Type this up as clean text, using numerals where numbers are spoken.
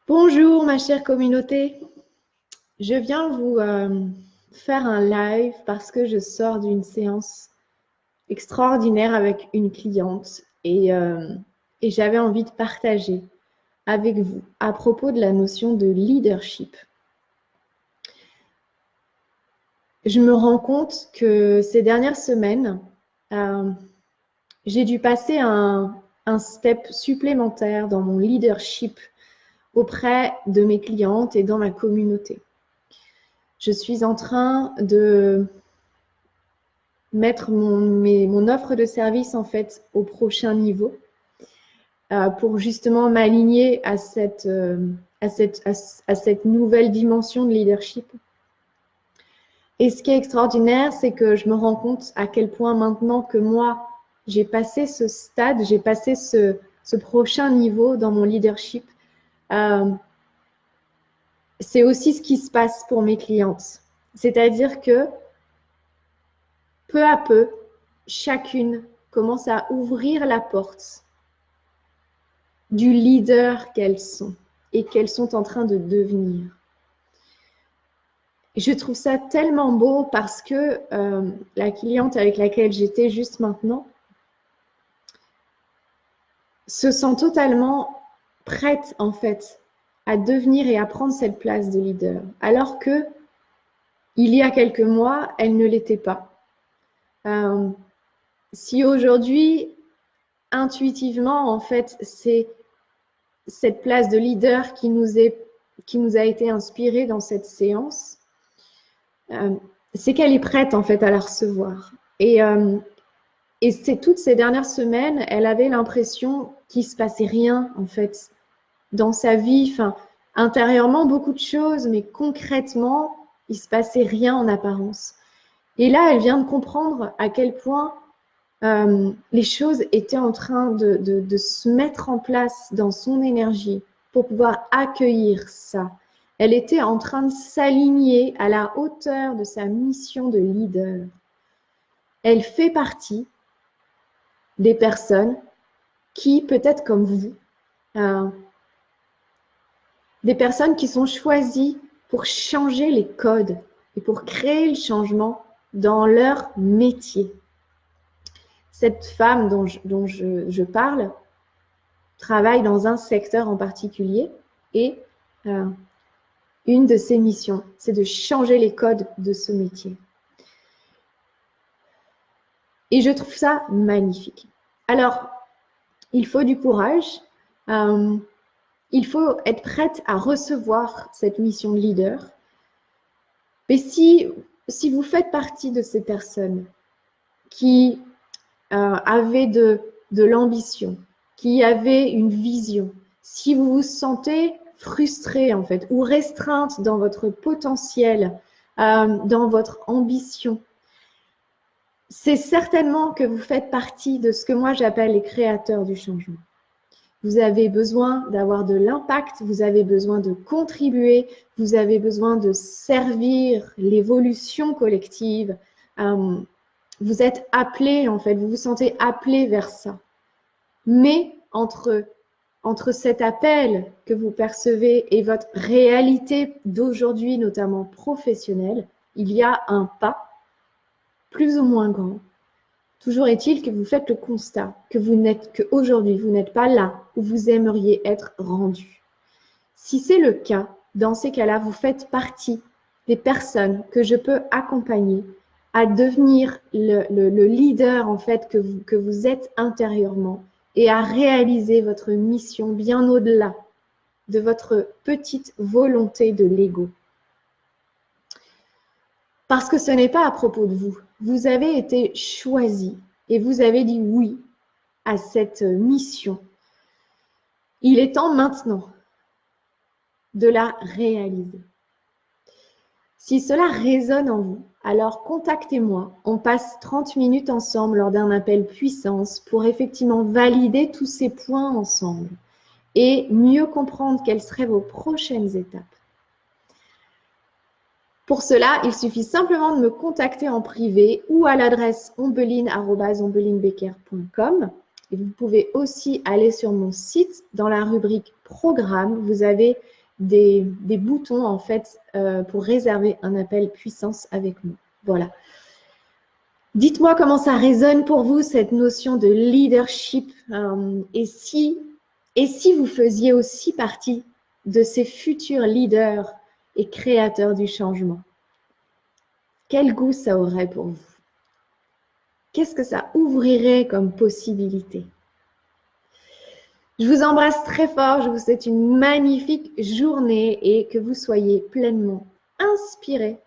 Bonjour ma chère communauté, je viens vous faire un live parce que je sors d'une séance extraordinaire avec une cliente et j'avais envie de partager avec vous à propos de la notion de leadership. Je me rends compte que ces dernières semaines, j'ai dû passer un step supplémentaire dans mon leadership auprès de mes clientes et dans ma communauté. Je suis en train de mettre mon offre de service en fait au prochain niveau pour justement m'aligner à cette nouvelle dimension de leadership. Et ce qui est extraordinaire, c'est que je me rends compte à quel point maintenant que moi, j'ai passé ce stade, j'ai passé ce prochain niveau dans mon leadership, c'est aussi ce qui se passe pour mes clientes. C'est-à-dire que peu à peu, chacune commence à ouvrir la porte du leader qu'elles sont et qu'elles sont en train de devenir. Je trouve ça tellement beau parce que la cliente avec laquelle j'étais juste maintenant se sent totalement prête en fait à devenir et à prendre cette place de leader, alors que il y a quelques mois, elle ne l'était pas. Si aujourd'hui, intuitivement, en fait, c'est cette place de leader qui nous a été inspirée dans cette séance, c'est qu'elle est prête en fait à la recevoir. Et c'est toutes ces dernières semaines, elle avait l'impression qu'il se passait rien en fait dans sa vie. Enfin, intérieurement beaucoup de choses, mais concrètement, il se passait rien en apparence. Et là, elle vient de comprendre à quel point les choses étaient en train de se mettre en place dans son énergie pour pouvoir accueillir ça. Elle était en train de s'aligner à la hauteur de sa mission de leader. Elle fait partie des personnes qui, peut-être comme vous, des personnes qui sont choisies pour changer les codes et pour créer le changement dans leur métier. Cette femme dont je parle travaille dans un secteur en particulier et une de ses missions, c'est de changer les codes de ce métier. Et je trouve ça magnifique. Alors, il faut du courage, il faut être prête à recevoir cette mission de leader. Mais si vous faites partie de ces personnes qui avaient de l'ambition, qui avaient une vision, si vous vous sentez frustrée en fait ou restreinte dans votre potentiel, dans votre ambition, c'est certainement que vous faites partie de ce que moi j'appelle les créateurs du changement. Vous avez besoin d'avoir de l'impact, vous avez besoin de contribuer, vous avez besoin de servir l'évolution collective. Vous êtes appelé en fait, vous vous sentez appelé vers ça. Mais entre cet appel que vous percevez et votre réalité d'aujourd'hui, notamment professionnelle, il y a un pas plus ou moins grand. Toujours est-il que vous faites le constat qu'aujourd'hui, vous n'êtes pas là où vous aimeriez être rendu. Si c'est le cas, dans ces cas-là, vous faites partie des personnes que je peux accompagner à devenir le leader en fait que vous êtes intérieurement et à réaliser votre mission bien au-delà de votre petite volonté de l'ego. Parce que ce n'est pas à propos de vous. Vous avez été choisi et vous avez dit oui à cette mission. Il est temps maintenant de la réaliser. Si cela résonne en vous, alors contactez-moi. On passe 30 minutes ensemble lors d'un appel puissance pour effectivement valider tous ces points ensemble et mieux comprendre quelles seraient vos prochaines étapes. Pour cela, il suffit simplement de me contacter en privé ou à l'adresse ombeline@ombelinbecker.com. Et vous pouvez aussi aller sur mon site dans la rubrique Programme. Vous avez des boutons en fait pour réserver un appel puissance avec moi. Voilà. Dites-moi comment ça résonne pour vous, cette notion de leadership, et si vous faisiez aussi partie de ces futurs leaders et créateurs du changement. Quel goût ça aurait pour vous? Qu'est-ce que ça ouvrirait comme possibilité? Je vous embrasse très fort, je vous souhaite une magnifique journée et que vous soyez pleinement inspirés